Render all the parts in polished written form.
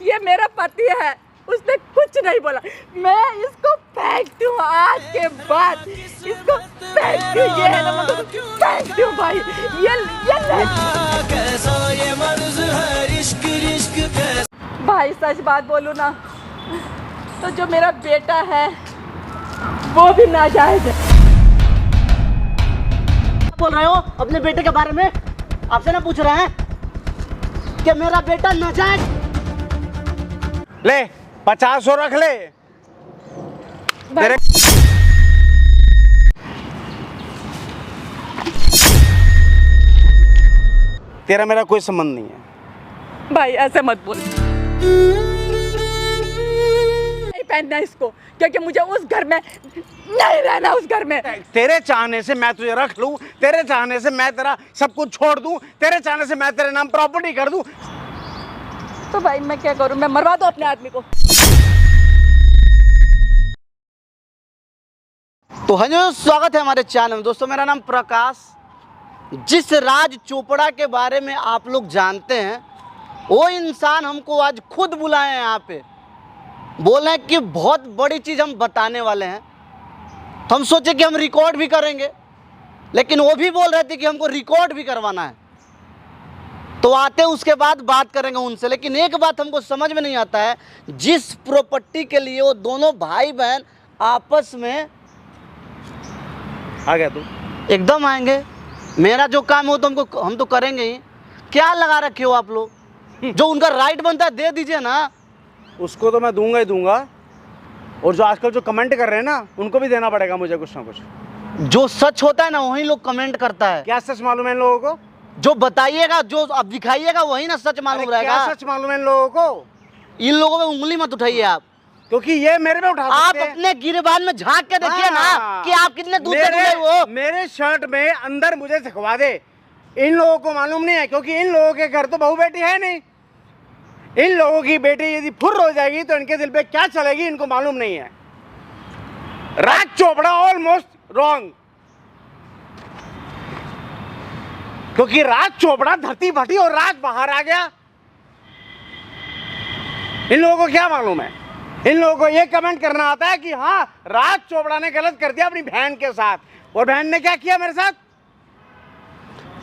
ये मेरा पति है, उसने कुछ नहीं बोला। मैं इसको फेंक दूं आज के बाद, इसको फेंक दूं। ये है ना, मतलब फेंक दूं भाई। ये कैसा ये मर्ज है, इश्क इश्क कैसा। भाई सच बात बोलूं ना, तो जो मेरा बेटा है वो भी नाजायज है। बोल रहे हो अपने बेटे के बारे में? आपसे ना पूछ रहे हैं कि मेरा बेटा नाजायज? ले 50 रख ले। तेरे तेरा मेरा कोई संबंध नहीं है। भाई ऐसे मत बोल। नहीं पहनना इसको, क्योंकि मुझे उस घर में नहीं रहना। उस घर में तेरे चाहने से मैं तुझे रख लूं, तेरे चाहने से मैं तेरा सब कुछ छोड़ दूं, तेरे चाहने से मैं तेरे नाम प्रॉपर्टी कर दूं, तो भाई मैं क्या करूं? मैं मरवा दूं अपने आदमी को। तो हेलो, स्वागत है हमारे चैनल में। दोस्तों मेरा नाम प्रकाश। जिस राज चोपड़ा के बारे में आप लोग जानते हैं, वो इंसान हमको आज खुद बुलाए हैं यहाँ पे। बोल रहे हैं कि बहुत बड़ी चीज़ हम बताने वाले हैं। तो हम सोचे कि हम रिकॉर्ड भी करेंगे, लेकिन वो भी बोल रहे थे कि हमको रिकॉर्ड भी करवाना है। तो आते उसके बाद बात करेंगे उनसे। लेकिन एक बात हमको समझ में नहीं आता है, जिस प्रॉपर्टी के लिए वो दोनों भाई बहन आपस में आ गया तू। एकदम आएंगे। मेरा जो काम हो तो हम तो करेंगे ही। क्या लगा रखे हो आप लोग? जो उनका राइट बनता है दे दीजिए ना। उसको तो मैं दूंगा ही दूंगा, और जो आजकल जो कमेंट कर रहे हैं ना, उनको भी देना पड़ेगा मुझे कुछ ना कुछ। जो सच होता है ना वही लोग कमेंट करता है। क्या सच मालूम है इन लोगों को? जो बताइएगा, जो आप दिखाइएगा वही ना सच मालूम रहेगा। क्या सच मालूम है इन लोगों को? इन लोगों पे उंगली मत उठाइए आप, क्योंकि ये मेरे पे उठा आप सकते हैं। अपने गिरबान में झांक के देखिए ना कि आप कितने दूध से दूध हो। मेरे शर्ट में अंदर मुझे सिखवा दे। इन लोगों को मालूम नहीं है, क्योंकि इन लोगों के घर तो बहू बेटी है नहीं। इन लोगों की बेटी यदि फुर्र हो जाएगी तो इनके दिल पे क्या चलेगी इनको मालूम नहीं है। राज चोपड़ा ऑलमोस्ट रॉन्ग, क्योंकि राज चोपड़ा धरती फटी और राज बाहर आ गया। इन लोगों को क्या मालूम है? इन लोगों को ये कमेंट करना आता है कि हाँ, राज चोपड़ा ने गलत कर दिया अपनी बहन के साथ, और बहन ने क्या किया मेरे साथ।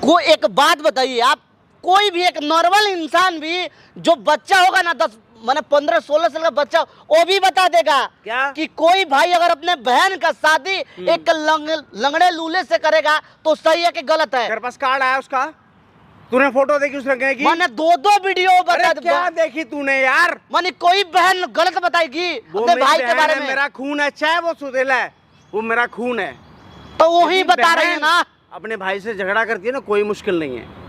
कोई एक बात बताइए, आप कोई भी एक नॉर्मल इंसान भी जो बच्चा होगा ना, 10 माने 15-16 साल का बच्चा, वो भी बता देगा क्या? कि कोई भाई अगर अपने बहन का शादी एक लंगड़े लूले से करेगा तो सही है कि गलत है? तेरे पास कार्ड आया उसका? तूने फोटो देखी उस लड़के की? मैंने 2 वीडियो बता। क्या देखी तूने यार? माने कोई बहन गलत बताएगी अपने भाई के बारे में? मेरा खून है, चाहे वो सुदेला है, वो मेरा खून है। तो वही बता रही है ना। अपने भाई से झगड़ा करती है ना, कोई मुश्किल नहीं है।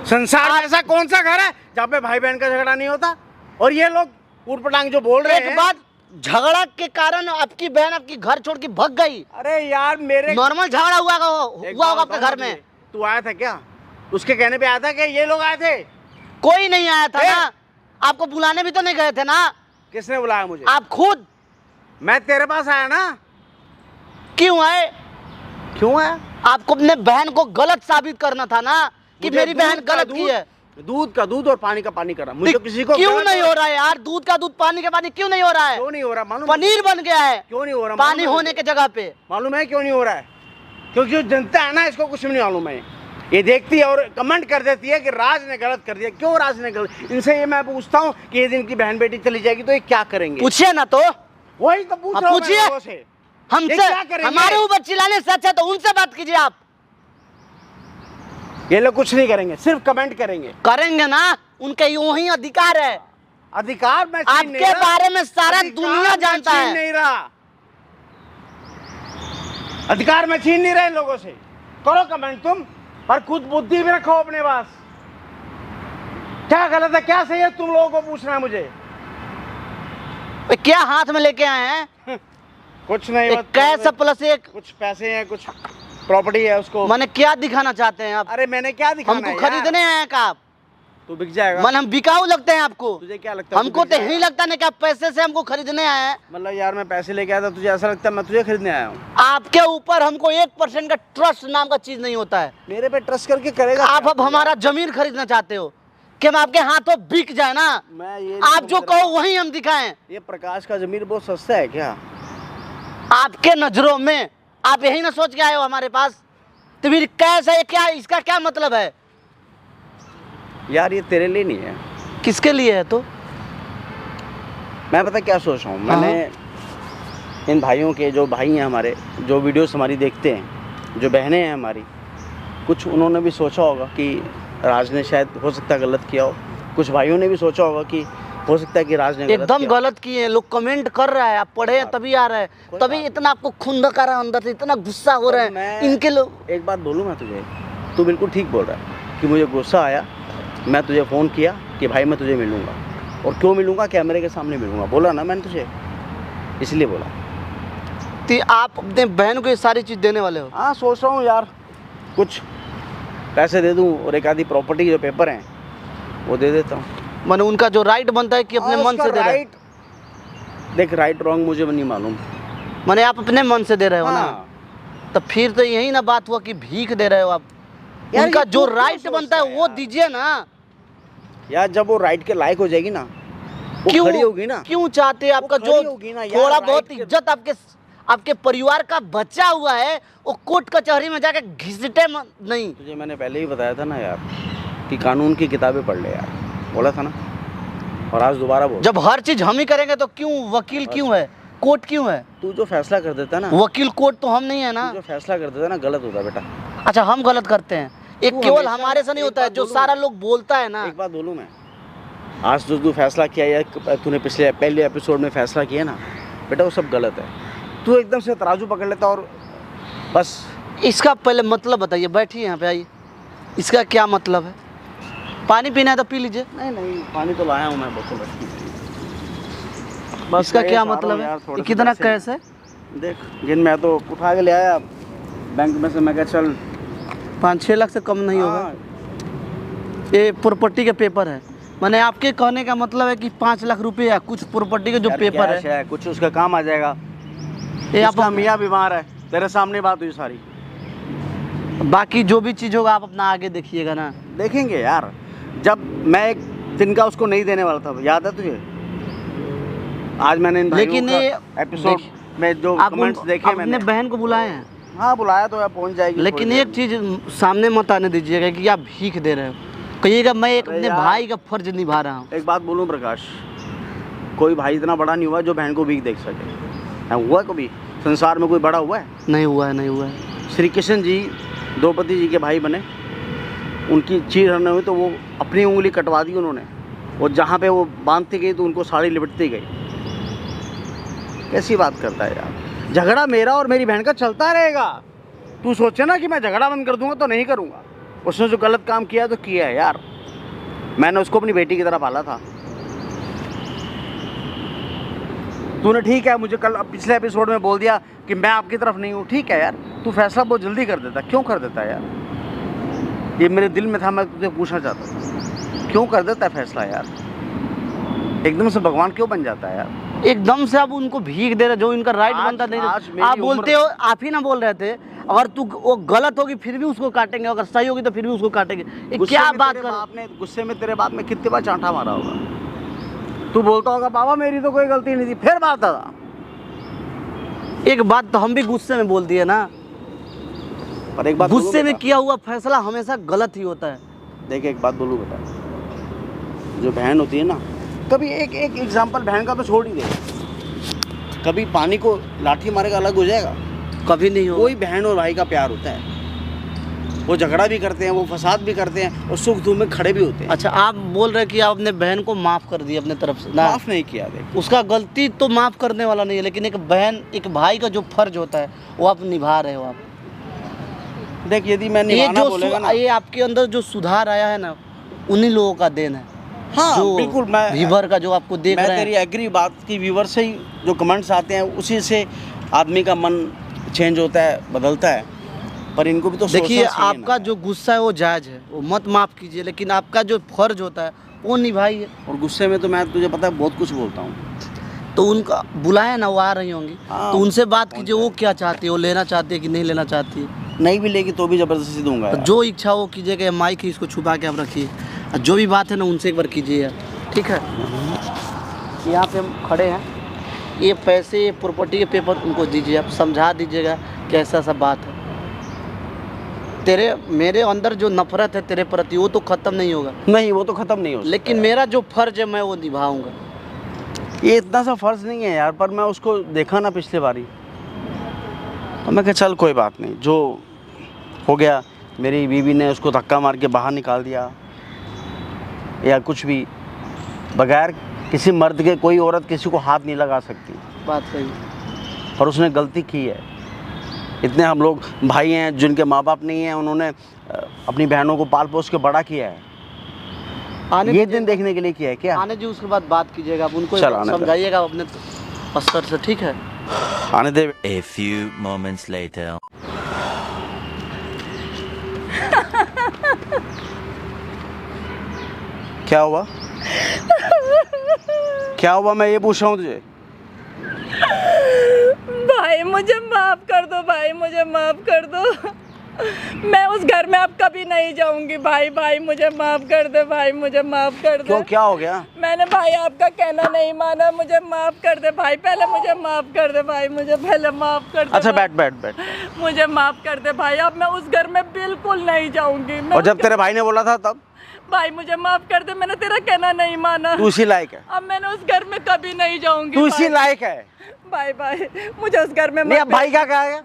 संसार में ऐसा कौन सा घर है जहाँ पे भाई बहन का झगड़ा नहीं होता? और ये लोग ऊटपटांग जो बोल रहे हैं। एक बात, झगड़ा के कारण आपकी बहन आपकी घर छोड़ के भाग गई। अरे यार, मेरे नॉर्मल झगड़ा हुआ होगा आपके घर में? तू आया था क्या? उसके कहने पे आया था कि ये लोग आए थे? कोई नहीं आया था ना। आपको बुलाने भी तो नहीं गए थे ना। किसने बुलाया मुझे? आप खुद। मैं तेरे पास आया ना। क्यों आए? क्यों आया? आपको अपने बहन को गलत साबित करना था ना कि मेरी बहन गलत की है। दूध का दूध और पानी का पानी करा मुझे। किसी को क्यों नहीं हो रहा है यार? दूध का दूध पानी का पानी क्यों नहीं हो रहा है? क्यों नहीं हो रहा मालूम? पनीर बन गया है। क्यों नहीं हो रहा? पानी होने के जगह पे। मालूम है क्यों नहीं हो रहा है? क्योंकि जो जनता है ना, इसको कुछ भी नहीं मालूम है। ये देखती है और कमेंट कर देती है कि राज ने गलत कर दिया। क्यों राज ने गलत? इनसे ये मैं पूछता हूँ कि ये दिन की बहन बेटी चली जाएगी तो ये क्या करेंगे? पूछिए ना। तो वही तो पूछ रहा हूं मैं लोगों से। हमसे, हमारे ऊपर चिल्लाने से अच्छा तो उनसे बात कीजिए आप। ये लोग कुछ नहीं करेंगे, सिर्फ कमेंट करेंगे। करेंगे ना, उनका वही अधिकार है। अधिकार मैं आपके बारे में सारा दुनिया जानता है। नहीं रहा अधिकार मैं छीन नहीं रहा इन लोगों से। करो कमेंट तुम, पर खुद बुद्धि भी रखो अपने पास। क्या गलत है क्या सही है तुम लोगों को पूछना है मुझे। क्या हाथ में लेके आए हैं? कुछ नहीं, कैश प्लस एक कुछ पैसे हैं, कुछ प्रॉपर्टी है। उसको मैंने क्या दिखाना चाहते हैं आप? अरे मैंने क्या दिखाना है? हमको खरीदने आए हैं का आप? तू बिक जाएगा। मन हम बिकाऊ लगते हैं आपको? तुझे क्या लगता है? हमको तो यही लगता नहीं कि आप पैसे से हमको खरीदने आए हैं। मतलब यार मैं पैसे लेके आया था, तुझे ऐसा लगता है मैं तुझे खरीदने आया हूँ? आपके ऊपर हमको 1% का ट्रस्ट नाम का चीज नहीं होता है। मेरे पे ट्रस्ट करके करेगा? आप अब हमारा जमीन खरीदना चाहते हो? कि हम आपके हाथों बिक जाए ना, मैं ये आप जो कहो वही हम दिखाएं। ये प्रकाश का जमीर बहुत सस्ता है क्या? आपके नजरों में आप यही ना सोच के आए हो हमारे पास? तो फिर कैसे है, क्या इसका क्या मतलब है? यार ये तेरे लिए नहीं है। किसके लिए है तो? मैं पता क्या सोच रहा हूँ, मैंने इन भाइयों के, जो भाई हैं हमारे, जो वीडियोस हमारी देखते हैं, जो बहनें हैं हमारी, कुछ उन्होंने भी सोचा होगा कि राज ने शायद हो सकता है गलत किया हो। कुछ भाइयों ने भी सोचा होगा कि हो सकता है कि राज ने एकदम गलत किए हैं। लोग कमेंट कर रहा है, आप पढ़े हैं तभी आ रहा है, तभी इतना आपको खुंदक आ रहा है अंदर से, इतना गुस्सा हो रहा है इनके लोग। एक बात बोलूँ मैं तुझे, तू बिल्कुल ठीक बोल रहा है कि मुझे गुस्सा आया, मैं तुझे फ़ोन किया कि भाई मैं तुझे मिलूँगा, और क्यों मिलूँगा, कैमरे के सामने मिलूँगा, बोला ना मैंने तुझे, इसलिए बोला। तो आप अपने बहन को ये सारी चीज़ देने वाले हो? हाँ सोच रहा हूँ यार, कुछ पैसे दे दूँ और एक आधी प्रॉपर्टी जो पेपर हैं वो दे देता हूँ। मैंने उनका जो राइट बनता है कि अपने मन से दे रहे हैं। देख राइट रॉन्ग मुझे नहीं मालूम, मैंने आप अपने मन से दे रहे हो ना, हाँ। तो फिर तो यही ना बात हुआ कि भीख दे रहे हो आप। यार उनका ये जो तू राइट क्यों बनता है सोचता है वो यार? दीजिए ना। यार जब वो राइट के लायक हो जाएगी ना, वो क्यों खड़ी होगी ना, क्यों चाहते हैं आपका वो जो खड़ी होगी ना यार, थोड़ा राइट बहुत के- इज्जत आपके परिवार का बचा हुआ है, वो कोर्ट कचहरी में जाकर घिसटे नहीं। तुझे मैंने पहले ही बताया था ना यार कि कानून की किताबें पढ़ ले यार, बोला था ना, और आज दोबारा बोल। जब हर चीज हम ही करेंगे तो क्यों वकील क्यों है, कोर्ट क्यों है? तू जो फैसला कर देता है ना, वकील कोर्ट तो हम नहीं है ना। तू जो फैसला कर देता है ना, गलत होता है बेटा। अच्छा हम गलत करते हैं? एक तू केवल हमेशा- हमारे से नहीं एक होता है, बात जो बोलूं सारा मैं? लोग बोलता है ना। एक बात बोलूँ मैं, आज जो तू फैसला किया या तूने पहले एपिसोड में फैसला किया ना बेटा, वो सब गलत है। तू एकदम से तराजू पकड़ लेता और बस। इसका पहले मतलब बताइए, बैठिए यहाँ पे आइए, इसका क्या मतलब है? पानी पीना है तो पी लीजिए। नहीं नहीं, पानी तो लाया हूँ मैं बोतल रखी है। इसका मैं ये क्या चाह रहा मतलब हूँ यार, है? थोड़े ये से कितना पैसे- कैश है? देख जिन मैं तो उठा के ले आया बैंक में से, मैं क्या चल 5-6 लाख से कम नहीं होगा। हाँ, ये प्रॉपर्टी के पेपर है। मैंने आपके कहने का मतलब है कि 5 लाख रुपए या कुछ प्रॉपर्टी के जो यार पेपर कैश है, कुछ उसका काम आ जाएगा। ये उसका आप मियाँ बीमार है, तेरे सामने बात हुई सारी। बाकी जो भी चीज़ होगा आप अपना आगे देखिएगा ना। देखेंगे यार, जब मैं एक दिन का उसको नहीं देने वाला था, याद है तुझे? आज मैंने इन लेकिन ये एपिसोड में जो आप कमेंट्स देखे अपने मैंने, बहन को बुलाए हैं, हाँ बुलाया तो है, पहुंच जाएगी। लेकिन थोड़ी एक देर चीज़ सामने मत आने दीजिएगा कि आप भीख दे रहे हो। कहिएगा मैं एक अरे अपने यार। भाई का फर्ज निभा रहा हूँ। में। एक बात बोलूं प्रकाश, कोई भाई इतना बड़ा नहीं हुआ जो बहन को भीख देख सके। हाँ, हुआ कभी संसार में कोई बड़ा हुआ है? नहीं हुआ है, नहीं हुआ है। श्री कृष्ण जी द्रौपदी जी के भाई बने, उनकी चीर हरण हुई तो वो अपनी उंगली कटवा दी उन्होंने, और जहाँ पे वो बांधती गई तो उनको साड़ी लिपटती गई। कैसी बात करता है यार? झगड़ा मेरा और मेरी बहन का चलता रहेगा। तू सोचे ना कि मैं झगड़ा बंद कर दूंगा, तो नहीं करूंगा। उसने जो गलत काम किया तो किया है यार, मैंने उसको अपनी बेटी की तरह पाला था। तूने ठीक है मुझे कल पिछले एपिसोड में बोल दिया कि मैं आपकी तरफ नहीं हूँ, ठीक है यार, तू फैसला बहुत जल्दी कर देता, क्यों कर देता है यार? ये मेरे दिल में था, मैं तुझे पूछना चाहता था, क्यों कर देता है फैसला यार? एकदम से भगवान क्यों बन जाता है यार? एकदम से आप उनको भीख दे रहे, जो इनका राइट आज- बनता आज नहीं। मेरी आप बोलते उम्र- हो, आप ही ना बोल रहे थे, अगर तू वो गलत होगी फिर भी उसको काटेंगे, अगर सही होगी तो फिर भी उसको काटेंगे। ये गुस्से क्या में बात तेरे कर? बाप ने, गुस्से में तेरे बाप में कितने बार चांटा मारा होगा? तू बोलता होगा बाबा मेरी तो कोई गलती नहीं थी, फिर बात था। एक बात तो हम भी गुस्से में बोल दिए ना, पर एक बात गुस्से बोलूं में बेटा? किया हुआ फैसला हमेशा गलत ही होता है। देख एक बात बोलूँ बेटा, जो बहन होती है ना, कभी एक एग्जाम्पल बहन का तो छोड़ ही दे, कभी पानी को लाठी मारेगा अलग हो जाएगा? कभी नहीं होगा। कोई बहन और भाई का प्यार होता है, वो झगड़ा भी करते हैं, वो फसाद भी करते हैं, और सुख दुख में खड़े भी होते हैं। अच्छा आप बोल रहे हैं कि आप अपने बहन को माफ कर दिए अपने तरफ से ना? माफ नहीं किया। देख उसका गलती तो माफ करने वाला नहीं है, लेकिन एक बहन एक भाई का जो फर्ज होता है वो आप निभा रहे हो। आप देख यदि मैं ये निभाना जो बोलेगा ना, ये आपके अंदर जो सुधार आया है ना, उन्हीं लोगों का देन है। हाँ जो बिल्कुल, मैं व्यूअर का जो आपको देख मैं रहे तेरी हैं, एग्री बात की, व्यूअर से ही जो कमेंट्स आते हैं उसी से आदमी का मन चेंज होता है, बदलता है। पर इनको भी तो सोचना देखिए चाहिए आपका ना। जो गुस्सा है वो जायज़ है, वो मत माफ़ कीजिए, लेकिन आपका जो फर्ज होता है वो निभाइए। और गुस्से में तो मैं तुझे पता है बहुत कुछ बोलता हूँ। तो उनका बुलाए ना, वो आ रही होंगी, हाँ, तो उनसे बात कीजिए, वो क्या चाहती है, वो लेना चाहती है कि नहीं लेना चाहती है। नहीं भी लेगी तो भी ज़बरदस्ती दूंगा तो यार। जो इच्छा वो कीजिएगा। माइक ही इसको छुपा के आप रखिए। जो भी बात है ना उनसे एक बार कीजिए यार, ठीक है। यहाँ पे हम खड़े हैं, ये पैसे, ये प्रॉपर्टी के पेपर उनको दीजिए, आप समझा दीजिएगा कि ऐसा सब बात है। तेरे मेरे अंदर जो नफरत है तेरे प्रति वो तो ख़त्म नहीं होगा। नहीं, वो तो ख़त्म नहीं हो सकता। लेकिन मेरा जो फ़र्ज है मैं वो निभाऊंगा। ये इतना सा फ़र्ज़ नहीं है यार, पर मैं उसको देखा ना पिछले बारी, तो मैं कहा चल कोई बात नहीं, जो हो गया। मेरी बीवी ने उसको धक्का मार के बाहर निकाल दिया या कुछ भी, बगैर किसी मर्द के कोई औरत किसी को हाथ नहीं लगा सकती। बात सही। और उसने गलती की है। इतने हम लोग भाई हैं जिनके माँ बाप नहीं हैं, उन्होंने अपनी बहनों को पाल पोस के बड़ा किया है। ये दिन देखने के लिए किया है क्या? आने जी, उसके बाद बात कीजिएगा, आप उनको चल, आने दे। समझाइएगा अपने स्तर से, ठीक है। आने दे। A few moments later. क्या हुआ? क्या हुआ, मैं ये पूछ रहा हूँ तुझे। भाई मुझे माफ कर दो, भाई मुझे माफ कर दो। मैं उस घर में अब कभी नहीं जाऊंगी भाई। भाई मुझे माफ कर दे, भाई मुझे माफ कर दे। क्यों, क्या हो गया? मैंने भाई आपका कहना नहीं माना, मुझे माफ कर दे भाई। पहले मुझे माफ कर दे भाई, मुझे पहले माफ कर दे। अच्छा भाई। बैठ बैठ बैठ। मुझे माफ कर दे भाई, अब मैं उस घर में बिल्कुल नहीं जाऊंगी। और जब तेरे भाई ने बोला था तब? भाई मुझे माफ कर दे, मैंने तेरा कहना नहीं माना। तू इसी लायक है। अब मैंने उस घर में कभी नहीं जाऊंगी। तू इसी भाई। लायक है। भाई भाई मुझे उस घर में नहीं, मत अब भाई क्या करेगा?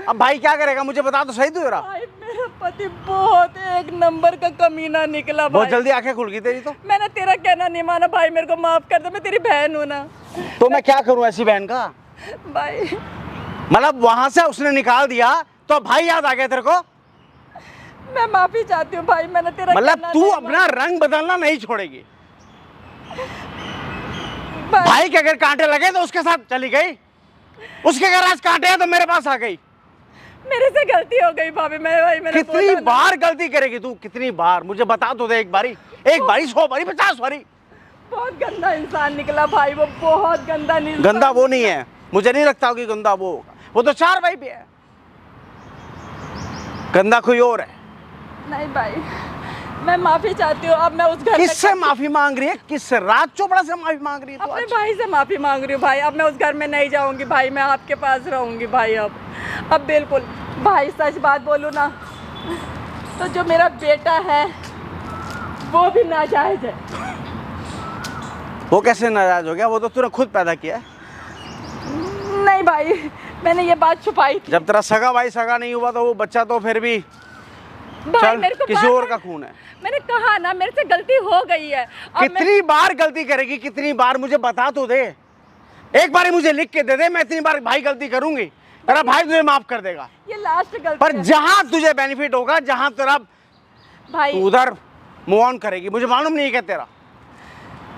अब भाई क्या करेगा मुझे बता तो सही तू जरा। भाई मेरा पति बहुत एक नंबर का कमीना निकला बहुत भाई। जल्दी आंखें खुल गई तेरी तो। मैंने तेरा कहना नहीं माना भाई, मेरे को माफ कर दे, मैं तेरी बहन हूँ ना। तो मैं क्या करूं ऐसी बहन का? भाई मतलब वहां से उसने निकाल दिया तो भाई याद आ गया तेरे को? मैं माफी चाहती हूँ भाई, मैंने तेरा मतलब कहना तू नहीं अपना रंग बदलना नहीं छोड़ेगी। माना। भाई के अगर कांटे लगे तो उसके साथ चली गई, उसके अगर आज कांटे हैं तो मेरे पास आ गई। मेरे से गलती हो गई भाभी। मैं भाई मैंने कितनी बोला ना। बार गलती करेगी तू? कितनी बार मुझे बता तो दे। एक बारी, 100 बारी, 50 बारी। बहुत गंदा इंसान निकला भाई, वो बहुत गंदा इंसान। गंदा वो नहीं है, मुझे नहीं लगता कि गंदा वो होगा। वो तो 4 भाई भी है। गंदा कोई और है। नहीं भाई, मैं माफी चाहती हूँ। अब मैं उस घर में किससे माफी मांग रही है? किससे? राज चोपड़ा से माफी मांग रही है? तो अपने अच्छा। भाई से माफी मांग रही हूँ भाई। अब मैं उस घर में नहीं जाऊंगी भाई, मैं आपके पास रहूंगी भाई। अब बिल्कुल भाई, सच बात बोलूँ ना तो जो मेरा बेटा है वो भी नाजायज है। वो कैसे नाराज हो गया? वो तो तूने खुद पैदा किया है। नहीं भाई, मैंने ये बात छुपाई थी। जब तेरा सगा भाई सगा नहीं हुआ तो वो बच्चा तो फिर भी भाई चल मेरे को किसी बार- और का खून है। मैंने कहा ना मेरे से गलती हो गई है। अब कितनी बार गलती करेगी? कितनी बार? मुझे बता तो दे। एक बार ही मुझे लिख के दे दे, मैं इतनी बार भाई गलती करूंगी, तेरा भाई तुझे माफ कर देगा। ये लास्ट गलती पर है। जहां तुझे बेनिफिट होगा, जहां तेरा भाई उधर मूव ऑन करेगी। मुझे मालूम नहीं है क्या तेरा।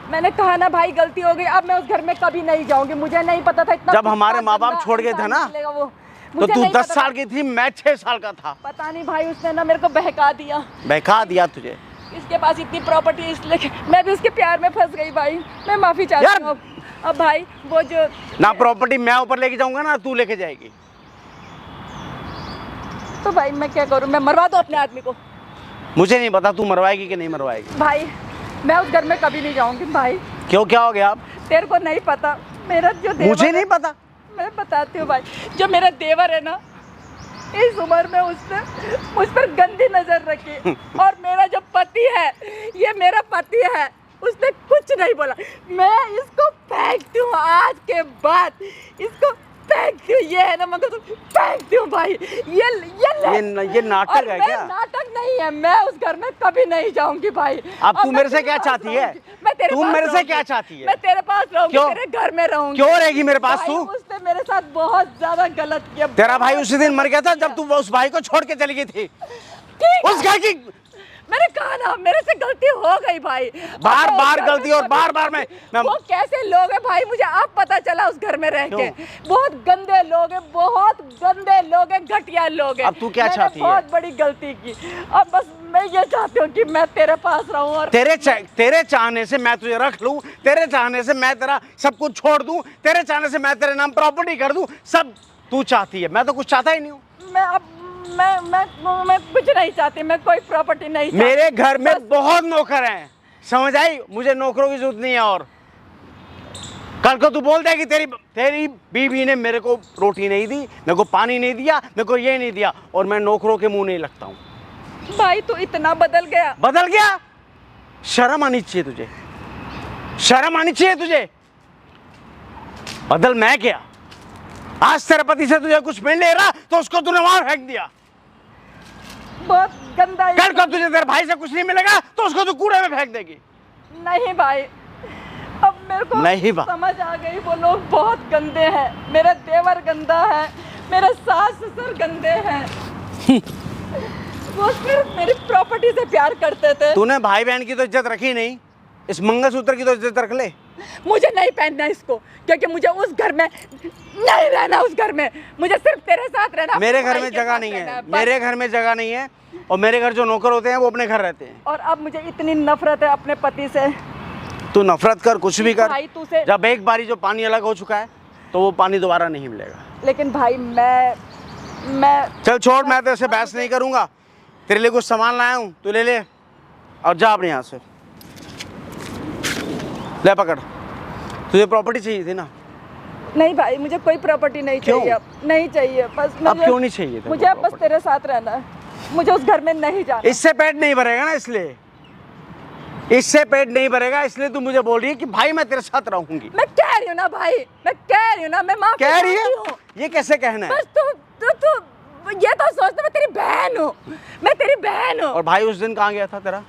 मैंने कहा ना भाई, गलती हो गई। अब मैं उस घर में कभी नहीं जाऊंगी। मुझे नहीं पता था इतना जब हमारे गुस्सा, माँ बाप गंदा छोड़ गए थे इंसान ना, निकलेगा वो। तो मुझे तू नहीं 10 पता साल था। की थी, मैं 6 साल का था। पता नहीं भाई, उसने ना मेरे को बहका दिया। बहका दिया तुझे? इसके पास इतनी प्रॉपर्टी, इसलिए मैं भी उसके प्यार में फंस गई भाई। मैं माफी चाहती यार! हूँ अब भाई। वो जो ना प्रॉपर्टी मैं ऊपर लेके जाऊंगा ना तू लेके जाएगी। तो भाई मैं क्या करूँ? मैं मरवा दूँ अपने आदमी को? मुझे नहीं पता तू मरवाएगी कि नहीं मरवाएगी। भाई मैं उस घर में कभी नहीं जाऊंगी भाई। क्यों, क्या हो गया? आप तेरे को नहीं पता, मेरा जो देवर मुझे है- नहीं पता। मैं बताती हूँ भाई, जो मेरा देवर है ना, इस उम्र में उसने मुझ पर गंदी नजर रखी। और मेरा जो पति है, ये मेरा पति है, उसने कुछ नहीं बोला। मैं इसको फेंकती हूँ आज के बाद, इसको फेंकती हूँ। ये है ना, मगर तो फेंकती हूँ भाई। ये नाटक और है मैं क्या? नाटक नहीं है। मैं उस घर में कभी नहीं जाऊंगी भाई। अब तू मैं मेरे से तेरे क्या पास चाहती है? रहूंगी। मैं तेरे तू पास मेरे से रहूंगी। क्या चाहती है? मैं तेरे पास रहूंगी, क्यों? तेरे घर में रहूंगी। क्यों रहेगी मेरे पास भाई, तू? उसने मेरे साथ बहुत ज्यादा गलत किया। तेरा भाई बहुत उसी दिन मर गया था गलत जब तू उस भाई को छोड़ के चली गई थी। ठीक उस घर की मैंने कहा ना, मेरे से गलती हो गई भाई। बार अब बार उस घर गलती में और कभी बार बार नहीं। मैं वो कैसे लोग हैं भाई, मुझे अब पता चला उस घर में रह के। क्यों? बहुत गंदे लोग हैं, बहुत गंदे लोग हैं, घटिया लोग हैं। अब तू क्या मैंने चाहती है? बहुत बड़ी गलती की। अब बस मैं ये चाहती हूँ कि मैं तेरे पास रहूं। और तेरे चाहने से मैं तुझे रख लूं, तेरे चाहने से मैं तेरा सब कुछ छोड़ दूं, तेरे चाहने से मैं तेरे नाम प्रॉपर्टी कर दूं, सब तू चाहती है। मैं तो कुछ चाहता ही नहीं हूं। मैं कुछ नहीं चाहती, मैं कोई प्रॉपर्टी नहीं चाहती। मेरे घर में बहुत नौकर हैं, समझ आई? मुझे नौकरों की जरूरत नहीं है। और कल को तू बोलता है कि तेरी बीवी ने मेरे को रोटी नहीं दी, मेरे को पानी नहीं दिया, मेरे को ये नहीं दिया, और मैं नौकरों के मुंह नहीं लगता हूँ। भाई तू इतना बदल गया। बदल गया? शर्म आनी चाहिए तुझे, शर्म आनी चाहिए तुझे। बदल मैं क्या? आज तेरे पति से तुझे कुछ मिल नहीं रहा तो उसको तूने वहां फेंक दिया। बहुत गंदा। कल को तुझे तेरे भाई से कुछ नहीं मिलेगा तो उसको तू कूड़े में फेंक देगी। नहीं भाई, अब मेरे को नहीं बा। समझ आ गई, वो लोग बहुत गंदे हैं। मेरा देवर गंदा है, मेरे सास ससुर गंदे हैं। वो सिर्फ मेरी प्रॉपर्टी से प्यार करते थे। तूने भाई बहन की तो इज्जत रखी नहीं, इस मंगलसूत्र की तो इज्जत रख ले। मुझे नहीं पहनना इसको, क्योंकि मुझे उस घर में नहीं रहना। उस घर में मुझे सिर्फ तेरे साथ रहना। मेरे घर में जगह नहीं है, मेरे घर में जगह नहीं है। और मेरे घर जो नौकर होते हैं वो अपने घर रहते हैं। और अब मुझे इतनी नफरत है अपने पति से। तू नफरत कर, कुछ भी कर, भाई तू से। जब एक बारी जो पानी अलग हो चुका है तो वो पानी दोबारा नहीं मिलेगा। लेकिन भाई मैं चल छोड़, मैं तेरे से बहस नहीं करूंगा। तेरे लिए कुछ सामान लाया हूँ, तू ले ले और जा अपने यहाँ से। ले पकड़, तुझे प्रॉपर्टी चाहिए थी ना? नहीं भाई, मुझे कोई प्रॉपर्टी नहीं क्यों? चाहिए। अब नहीं चाहिए, बस अब क्यों नहीं चाहिए? मुझे अब बस तेरे साथ रहना है। मुझे उस घर में नहीं जाना। इससे पेट नहीं भरेगा ना, इसलिए इससे पेट नहीं भरेगा, इसलिए तू मुझे बोल रही है कि भाई मैं तेरे साथ रहूंगी। मैं कह रही हूँ ना भाई, मैं कह रही हूँ ना, मैं माफी कह रही चाहती हूँ। है? ये कैसे कहना है? बस तू ये तो सोचता मैं तेरी बहन हूँ, मैं तेरी बहन हूँ। और भाई उस दिन कहाँ गया था तेरा?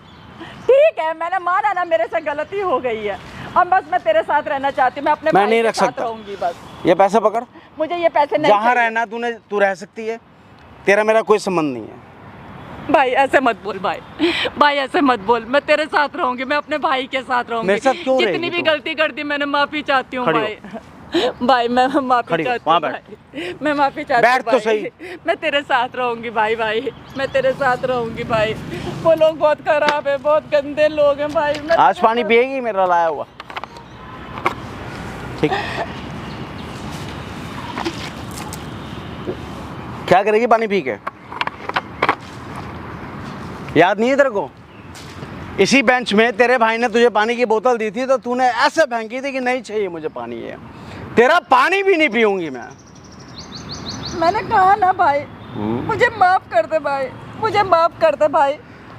ठीक है, मैंने माना ना मेरे से गलती हो गई है। अब बस मैं तेरे साथ रहना चाहती हूँ, मैं अपने मैं भाई नहीं के रख साथ सकता। रहूंगी बस। ये पैसे पकड़, मुझे ये पैसे नहीं जहाँ चाहिए। रहना तू रह सकती है, तेरा मेरा कोई संबंध नहीं है। भाई ऐसे मत बोल भाई, भाई ऐसे मत बोल। मैं तेरे साथ रहूंगी, मैं अपने भाई के साथ रहूंगी। मेरे साथ क्यों जितनी रहेगी भी तू? गलती कर दी मैंने माफी चाहती हूँ खड़ी हो। भाई। भाई मैं माफी खड़ी हो, चाहती वहाँ हूँ बैठ। भाई। मैं माफी चाहती हूँ बैठ तो भाई। सही। मैं तेरे साथ रहूंगी भाई, मैं तेरे साथ रहूंगी भाई। वो लोग बहुत खराब है, बहुत गंदे लोग हैं भाई। मैं आज पानी पिएगी मेरा लाया हुआ? ठीक, क्या करेगी पानी पी के? याद नहीं है तेरे को? इसी बेंच में तेरे भाई ने तुझे पानी की बोतल दी थी तो तूने ऐसे फेंकी थी कि नहीं चाहिए मुझे पानी, ये तेरा पानी भी नहीं पीऊंगी मैं। मैंने कहा ना भाई, मुझे माफ कर दे भाई, मुझे माफ कर दे भाई।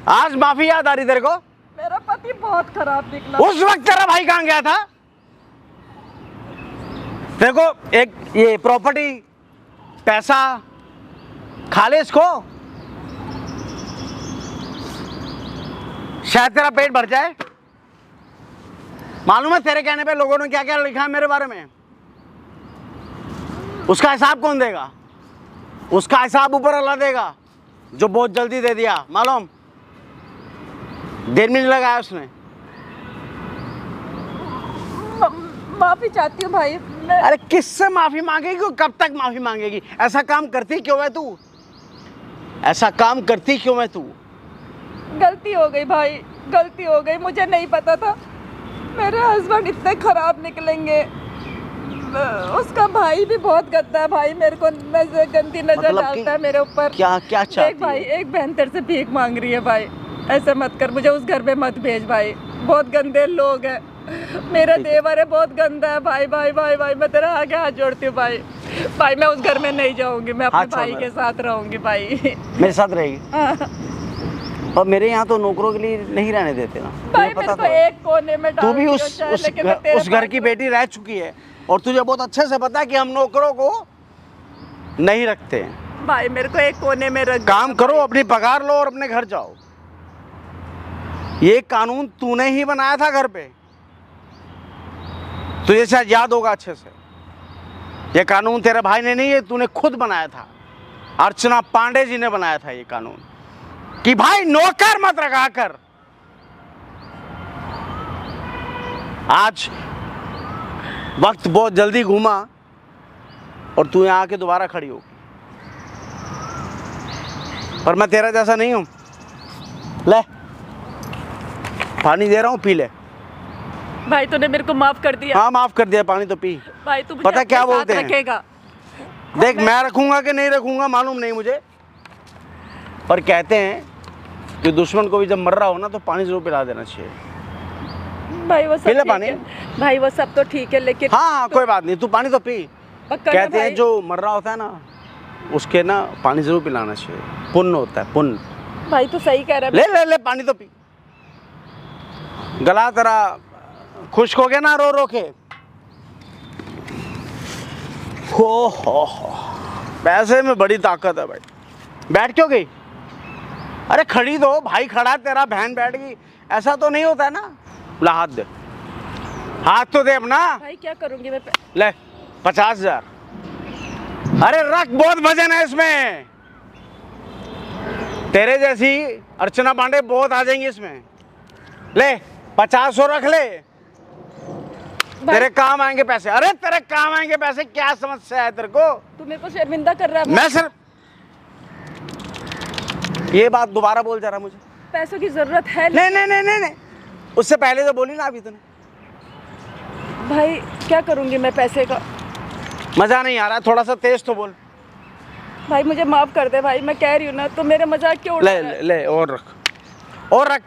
आज माफी याद आ रही तेरे को? मेरा पति बहुत खराब निकला। उस वक्त तेरा भाई कहाँ गया था? देखो, एक ये प्रॉपर्टी, पैसा खा ले इसको, शायद तेरा पेट भर जाए। मालूम है तेरे कहने पे लोगों ने क्या क्या लिखा है मेरे बारे में? उसका हिसाब कौन देगा? उसका हिसाब ऊपर अल्लाह देगा, जो बहुत जल्दी दे दिया। मालूम, देर में नहीं लगाया उसने। माफी चाहती हूँ भाई मैं। अरे किससे माफी मांगेगी? कब तक माफी मांगेगी? ऐसा काम करती क्यों है तू? ऐसा काम करती क्यों है तू? गलती हो गई भाई, गलती हो गई। मुझे नहीं पता था मेरे हस्बैंड इतने खराब निकलेंगे। उसका भाई भी बहुत गंदा है भाई, मेरे को गंदी नजर मतलब डालता है मेरे ऊपर। क्या क्या चाहती देख भाई, है? एक बहन तेरे से भीख मांग रही है भाई, ऐसे मत कर। मुझे उस घर में मत भेज भाई, बहुत गंदे लोग हैं। मेरा देवर है, बहुत गंदा है भाई। भाई भाई भाई मैं तेरा आगे हाथ जोड़ती हूँ भाई। भाई मैं उस घर में नहीं जाऊंगी, मैं अपने हाथ छोड़ भाई मेरा। के साथ रहूंगी भाई। मेरे साथ रहेगी? हाँ। और मेरे यहाँ तो नौकरों के लिए नहीं रहने देते ना, भाई तुझे मेरे पता को तो है। एक कोने में तू डाल भी दियो उस चाहे, उस लेकिन घर, मैं तेरे उस घर पास की बेटी रह चुकी है और तुझे बहुत अच्छे से पता है कि हम नौकरों को नहीं रखते हैं। भाई मेरे को एक कोने में रख काम करो, अपनी पगार लो और अपने घर जाओ। ये कानून तूने ही बनाया था घर पे, तुझे शायद याद होगा अच्छे से। ये कानून तेरे भाई ने नहीं, ये तूने खुद बनाया था। अर्चना पांडे जी ने बनाया था ये कानून कि भाई नौकर मत रखा कर। आज वक्त बहुत जल्दी घूमा और तू यहाँ आके दोबारा खड़ी हो, पर मैं तेरा जैसा नहीं हूं। ले पानी दे रहा हूँ, पी ले। भाई तूने मेरे को माफ कर दिया। हाँ माफ कर दिया, पानी तो पी। भाई तू पता क्या अपने साथ बोलते हैं? रखेगा। देख मैं रखूंगा कि नहीं रखूंगा मालूम नहीं मुझे, और कहते हैं कि दुश्मन को भी जब मर रहा हो ना तो पानी जरूर पिला देना चाहिए। भाई वो सब पी ले ठीक पानी। है भाई, वो सब तो ठीक है, लेकिन हाँ हाँ कोई बात नहीं, तू पानी तो पी। पक्का ना कहते हैं भाई? जो मर रहा होता है ना उसके ना पानी जरूर पिलाना चाहिए, पुण्य होता है, पुण्य। भाई तू सही कह रहा है। ले ले ले पानी तो पी। गला तेरा खुश्क हो गया ना रो रो के। हो पैसे में बड़ी ताकत है भाई। बैठ क्यों गई? अरे खड़ी दो, भाई खड़ा है तेरा, बहन बैठ गई, ऐसा तो नहीं होता है ना। ला हाथ दे, हाथ तो दे अपना। भाई क्या करूंगी मैं? ले 50,000। अरे रख, बहुत वजन है इसमें। तेरे जैसी अर्चना पांडे बहुत आ जाएंगी इसमें। ले 50 रख ले, तेरे काम आएंगे पैसे। अरे तेरे काम आएंगे पैसे, क्या समस्या है तेरे को? तू मेरे को शर्मिंदा कर रहा है। मैं सिर्फ ये बात दोबारा बोल जा रहा मुझे। पैसों की जरूरत है। नहीं नहीं नहीं नहीं नहीं, उससे पहले तो बोली ना अभी तूने। भाई क्या करूंगी मैं पैसे का? मजा नहीं आ रहा, थोड़ा सा तेज तो बोल। भाई मुझे माफ कर दे भाई, मैं कह रही हूँ ना, तो मेरे मजाक क्यों उड़ा ले रहा है? ले, ले और रख, और रख।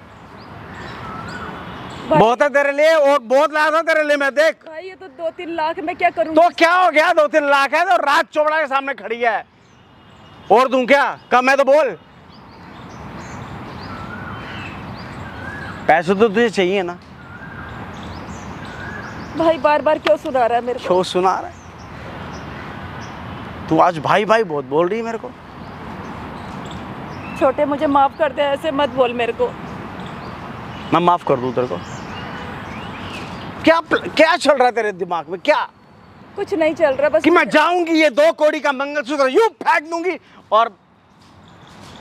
भाई, बहुत है तेरे लिए, और बहुत लाया था तेरे लिए मैं, देख। भाई ये तो 2-3 लाख, मैं क्या करूंगी? तो क्या हो गया, 2-3 लाख है तो राज चोपड़ा के सामने खड़ी है। और दूं क्या? कम है तो बोल। पैसे तो तुझे चाहिए ना। भाई बार बार क्यों सुना रहा है मेरे को? क्यों सुना रहा है? तू आज भाई भाई बहुत बोल रही है मेरे को। छोटे मुझे माफ कर दे, ऐसे मत बोल मेरे को। मैं माफ कर दूं तेरे को? क्या क्या चल रहा है तेरे दिमाग में? क्या कुछ नहीं चल रहा, बस कि मैं जाऊंगी, ये 2 कौड़ी का मंगलसूत्र यूं फेंक दूंगी और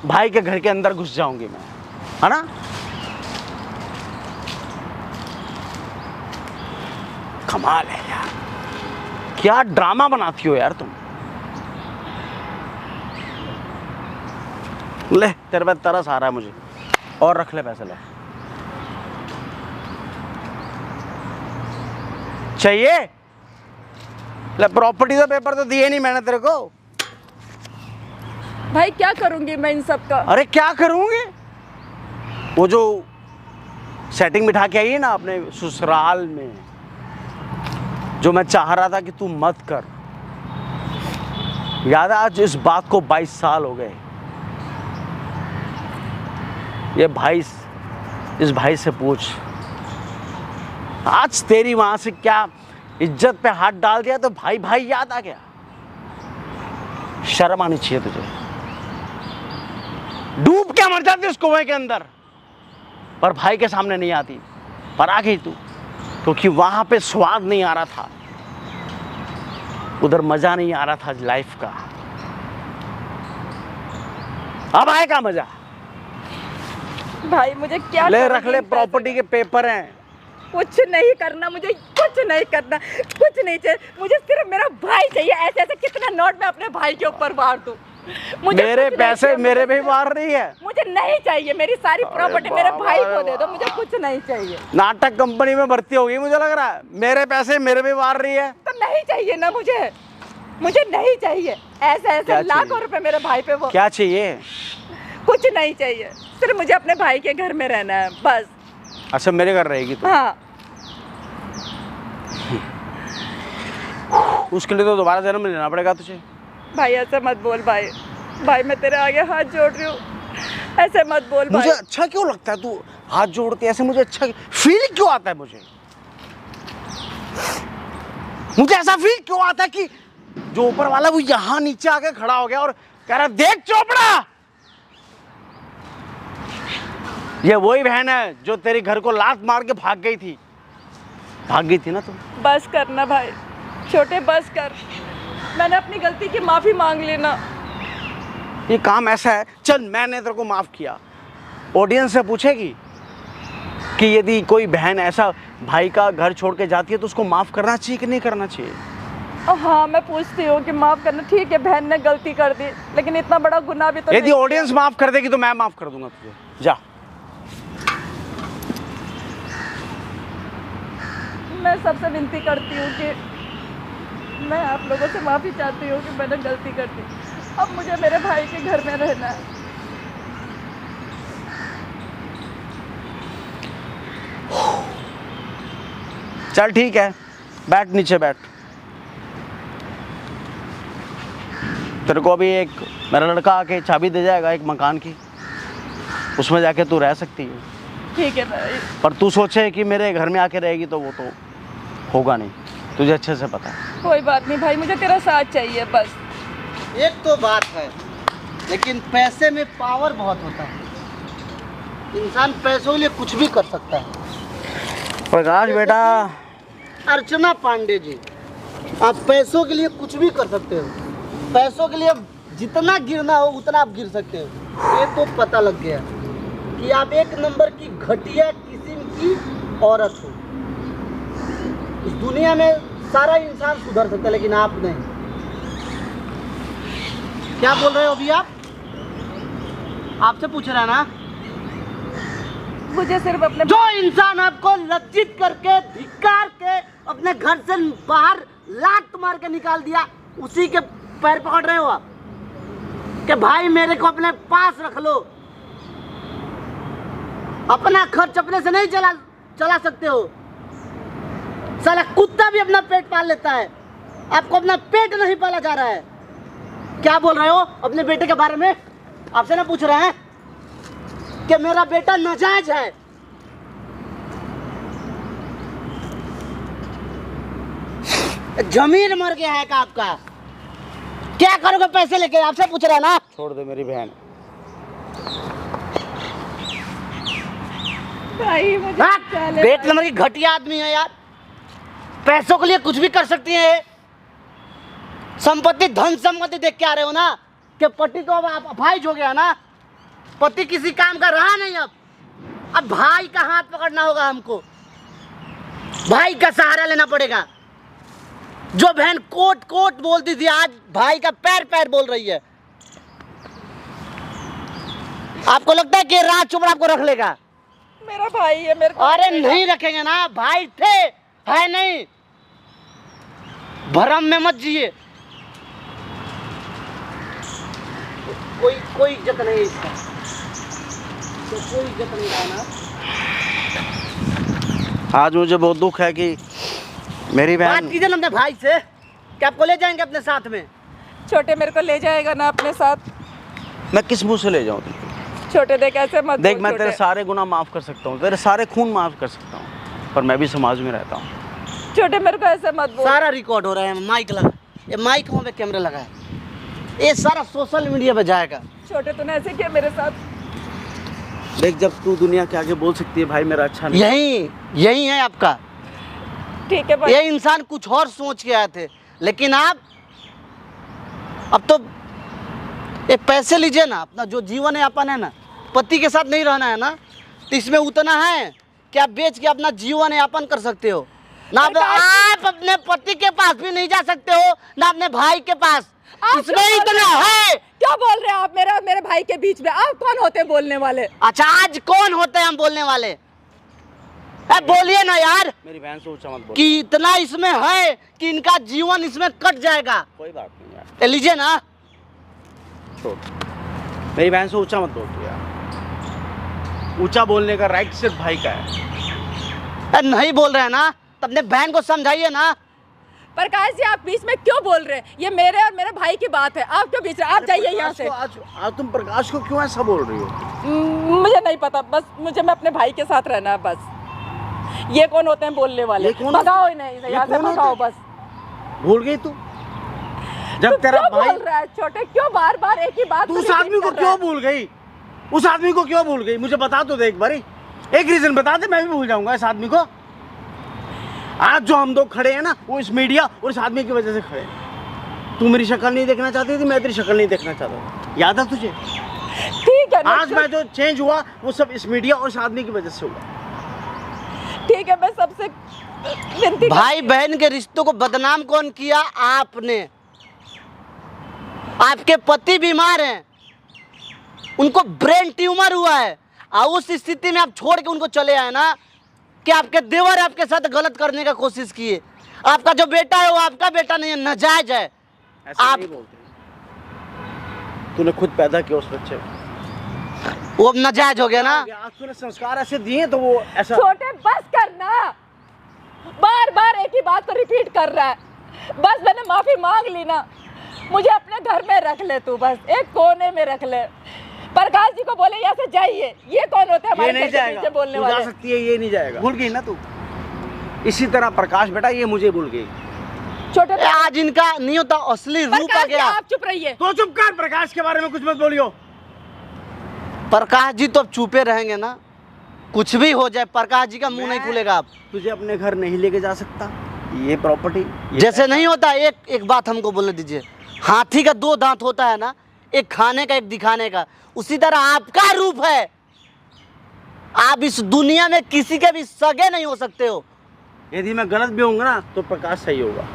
भाई के घर के अंदर घुस जाऊंगी मैं, है ना? कमाल है यार, क्या ड्रामा बनाती हो यार तुम। ले तेरे पे तरस आ रहा है मुझे, और रख ले पैसे। ले चाहिए? ले प्रॉपर्टी का पेपर तो दिए नहीं मैंने तेरे को। भाई क्या करूंगी मैं इन सब का? अरे क्या करूंगी? वो जो सेटिंग बिठा के आई है ना अपने ससुराल में, जो मैं चाह रहा था कि तू मत कर, याद है? आज इस बात को 22 साल हो गए। ये भाई, इस भाई से पूछ, आज तेरी वहां से क्या इज्जत पे हाथ डाल दिया तो भाई भाई याद आ गया। शर्म आनी चाहिए तुझे। डूब के मर जाती उस कुएं के अंदर, पर भाई के सामने नहीं आती। पर आ गई तू, क्योंकि वहां पे स्वाद नहीं आ रहा था, उधर मजा नहीं आ रहा था लाइफ का। अब आएगा मजा। भाई मुझे क्या ले करूंगी रख ले, इन पैसों प्रॉपर्टी के पेपर हैं। का? कुछ नहीं करना मुझे, कुछ नहीं करना, कुछ नहीं चाहिए मुझे, सिर्फ मेरा भाई चाहिए। ऐसे ऐसे कितना नोट मैं अपने भाई के ऊपर मार दूं? मुझे मेरे कुछ नहीं पैसे चाहिए, मेरे मुझे भी मार रही है। मुझे नहीं चाहिए, मेरी सारी प्रॉपर्टी मेरे बाबा, भाई को अरे दे दो, मुझे कुछ नहीं चाहिए। नाटक कंपनी में भर्ती हो गई मुझे लग रहा है। मेरे पैसे मेरे भी मार रही है। तो नहीं चाहिए ना मुझे, मुझे नहीं चाहिए। ऐसे क्या ऐसे लाखों चाहिए? रुपए मेरे भाई पे, वो क्या चाहिए? कुछ नहीं चाहिए, सिर्फ मुझे अपने भाई के घर में रहना है बस। अच्छा मेरे घर रहेगी तो? हाँ उसके लिए तो दोबारा जन्म लेना पड़ेगा तुझे। भाई ऐसे मत बोल भाई, भाई मैं तेरे आगे हाथ जोड़ रही हूँ, ऐसे मत बोल मुझे भाई। अच्छा क्यों लगता है तू हाथ जोड़ती है ऐसे? मुझे अच्छा फील क्यों आता है? मुझे ऐसा फील क्यों आता है कि जो ऊपर वाला वो यहाँ नीचे आके खड़ा हो गया और कह रहा देख चोपड़ा, ये वही बहन है जो तेरे घर को लात मार के भाग गई थी। भाग गई थी ना तुम? बस करना भाई, छोटे बस कर, मैंने अपनी गलती की माफी मांग लेना। ये काम ऐसा है, चल मैंने तेरे को माफ किया, ऑडियंस से पूछेगी कि यदि कोई बहन ऐसा भाई का घर छोड़ के जाती है तो उसको माफ करना चाहिए कि नहीं करना चाहिए? हाँ मैं पूछती हूँ कि माफ करना, ठीक है बहन ने गलती कर दी, लेकिन इतना बड़ा गुनाह भी तो यदि नहीं ऑडियंस माफ कर देगी तो मैं माफ कर दूंगा तुझे। जा। मैं सबसे विनती करती हूँ कि मैं आप लोगों से माफ़ी चाहती हूँ कि मैंने गलती कर दी। अब मुझे मेरे भाई के घर में रहना है। चल ठीक है, बैठ नीचे बैठ। तेरे को अभी एक मेरा लड़का आके चाबी दे जाएगा एक मकान की, उसमें जाके तू रह सकती है। ठीक है भाई। पर तू सोचे कि मेरे घर में आके रहेगी तो वो तो होगा नहीं, तुझे अच्छे से पता है। कोई बात नहीं भाई, मुझे तेरा साथ चाहिए बस। एक तो बात है, लेकिन पैसे में पावर बहुत होता है। इंसान पैसों के लिए कुछ भी कर सकता है। प्रकाश बेटा, अर्चना पांडे जी, आप पैसों के लिए कुछ भी कर सकते हो। पैसों के लिए जितना गिरना हो उतना आप गिर सकते हो। ये तो पता लग गया कि आप एक नंबर की घटिया किस्म की औरत हो। इस दुनिया में सारा इंसान सुधर सकता है, लेकिन आप नहीं। क्या बोल रहे हो अभी आप? आपसे पूछ रहा ना। मुझे सिर्फ अपने जो इंसान आपको लज्जित करके धिक्कार के अपने घर से बाहर लात मार के निकाल दिया, उसी के पैर पकड़ रहे हो आप कि भाई मेरे को अपने पास रख लो। अपना खर्च अपने से नहीं चला सकते हो। साला कुत्ता भी अपना पेट पाल लेता है, आपको अपना पेट नहीं पाला जा रहा है। क्या बोल रहे हो अपने बेटे के बारे में? आपसे ना पूछ रहे हैं कि मेरा बेटा नाजायज है। जमीन मर गया है का आपका? क्या करोगे पैसे लेके? आपसे पूछ रहा है ना। छोड़ दे मेरी बहन। भाई मुझे चले पेट नंबर की घटिया आदमी है यार। पैसों के लिए कुछ भी कर सकती है। संपत्ति धन संपत्ति देख के आ रहे हो ना कि पति तो अब अपाहिज हो गया ना। पति किसी काम का रहा नहीं। अब भाई का हाथ पकड़ना होगा हमको, भाई का सहारा लेना पड़ेगा। जो बहन कोट कोट बोलती थी आज भाई का पैर पैर बोल रही है। आपको लगता है कि राज चोपड़ा आपको रख लेगा? मेरा भाई है मेरे को। अरे नहीं रखेंगे ना, भाई थे, है नहीं। भरम में मत जिए। कोई इज्जत नहीं है इसका, तो कोई इज्जत नहीं है ना। आज मुझे बहुत दुख है कि मेरी बात बहन। कीजिए ना अपने भाई से कि आपको ले जाएंगे अपने साथ में। छोटे मेरे को ले जाएगा ना अपने साथ? मैं किस मुंह से ले जाऊँ? छोटे देख ऐसे मत देख, बोल मैं छोटे। तेरे सारे गुनाह माफ कर सकता हूँ, तेरे सारे खून माफ कर सकता हूँ, पर मैं भी समाज में रहता हूँ। छोटे मेरे को ऐसे मत बोल। सारा रिकॉर्ड हो रहा है, माइक लगा, ये माइक वहाँ पे कैमरा लगा है, ये सारा सोशल मीडिया पे जाएगा। छोटे तूने ऐसे किया मेरे साथ। देख, जब तू दुनिया के आगे बोल सकती है भाई मेरा अच्छा नहीं। यही है आपका। ठीक है भाई। ये इंसान कुछ और सोच के आए थे, लेकिन आप अब तो ये पैसे लीजिए ना। अपना जो जीवन यापन है ना, पति के साथ नहीं रहना है ना, तो इसमें उतना है कि आप बेच के अपना जीवन यापन कर सकते हो ना। आप अपने पति के पास भी नहीं जा सकते हो ना अपने भाई के पास। इसमें इतना है। क्या बोल रहे हैं आप मेरे भाई के बीच में? आप कौन होते हैं बोलने वाले? अच्छा, आज कौन होते हैं हम बोलने वाले? बोलिए ना यार। मेरी बहन से ऊंचा मत बोल। कि इतना इसमें है कि इनका जीवन इसमें कट जाएगा। कोई बात नहीं यार, ये लीजिए ना। छोड़। मेरी बहन से ऊंचा मत बोल तू यार। ऊंचा बोलने का राइट सिर्फ भाई का है। नहीं बोल रहे हैं ना, तो अपने बहन को समझाइए ना। प्रकाश जी, आप बीच में क्यों बोल रहे हैं? ये मेरे और मेरे भाई की बात है, आप क्यों बीच में? आप जाइए यहाँ से। आज तुम प्रकाश को क्यों ऐसा बोल रही हो? मुझे नहीं पता, बस मुझे मैं अपने भाई के साथ रहना है बस। ये कौन होते हैं बोलने वाले? भगाओ इन्हें यहाँ से, भगाओ बस। भूल गई तू? जब तेरा क्यों भाई बोल रहा है छोटे? क्यों बार बार एक ही बात? तू उस आदमी को क्यों भूल गई? उस आदमी को क्यों भूल गई? मुझे बता तो दे एक बारी, एक रीजन बता दे, मैं भी भूल जाऊंगा इस आदमी को। आज जो हम दो खड़े हैं ना, वो इस मीडिया और इस आदमी की वजह से खड़े हैं। तू मेरी शक्ल नहीं देखना चाहती थी, मैं तेरी शक्ल नहीं देखना चाहता। याद है तुझे? ठीक है। आज मैं जो चेंज हुआ वो सब इस मीडिया और इस आदमी की वजह से हुआ। ठीक है, मैं सबसे विनती भाई बहन के रिश्तों को बदनाम कौन किया? आपने। आपके पति बीमार हैं, उनको ब्रेन ट्यूमर हुआ है, और उस स्थिति में आप छोड़ के उनको चले आए ना कि आपके देवर आपके साथ गलत करने का कोशिश किए। आपका जो बेटा है वो आपका बेटा नहीं है, नाजायज है। ऐसे आप नहीं बोलते। तूने खुद पैदा किया उस बच्चे को, वो नाजायज हो गया ना। आज तूने संस्कार ऐसे दिए तो वो ऐसा। छोटे बस करना। बार पुरानी बात को रिपीट कर रहा है। बस मैंने माफी मांग ली ना, मुझे अपने घर में रख ले तू, बस एक कोने में रख ले। प्रकाश जी को बोले यहाँ से जाइए। ये कौन होते हैं हमारे नहीं घर के पीछे बोलने तू जा वाले? सकती है, ये नहीं जाएगा। भूल गई ना तू। इसी तरह प्रकाश बेटा ये मुझे भूल गई। छोटे ए, आज इनका नहीं होता असली रूप आ प्रकाश जी, गया। आप चुप रहिए। तो चुप कर, प्रकाश के बारे में कुछ मत बोलियो। प्रकाश जी तो अब चुपे रहेंगे ना, कुछ भी हो जाए प्रकाश जी का मुंह नहीं खुलेगा। आप तुझे अपने घर नहीं लेके जा सकता, ये प्रॉपर्टी जैसे नहीं होता। एक बात हमको बोलने दीजिए, हाथी का 2 दांत होता है ना, एक खाने का एक दिखाने का, उसी तरह आपका रूप है। आप इस दुनिया में किसी के भी सगे नहीं हो सकते हो। यदि मैं गलत भी होऊंगा ना तो प्रकाश सही होगा,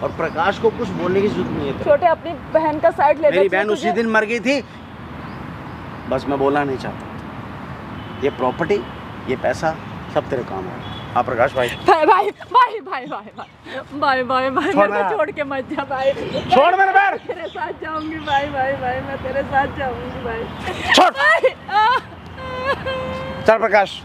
और प्रकाश को कुछ बोलने की जरूरत नहीं है। छोटे अपनी बहन का साइड ले। मेरी बहन उसी दिन मर गई थी, बस मैं बोलना नहीं चाहता। ये प्रॉपर्टी, ये पैसा सब तेरे काम है। हाँ प्रकाश भाई। भाई भाई भाई भाई भाई भाई भाई भाई छोड़ मेरे को मेरा। छोड़ के मत जा भाई। छोड़ मेरे पैर। तेरे साथ जाऊंगी भाई भाई भाई, मैं तेरे साथ जाऊंगी भाई। छोड़। भाई, चल प्रकाश।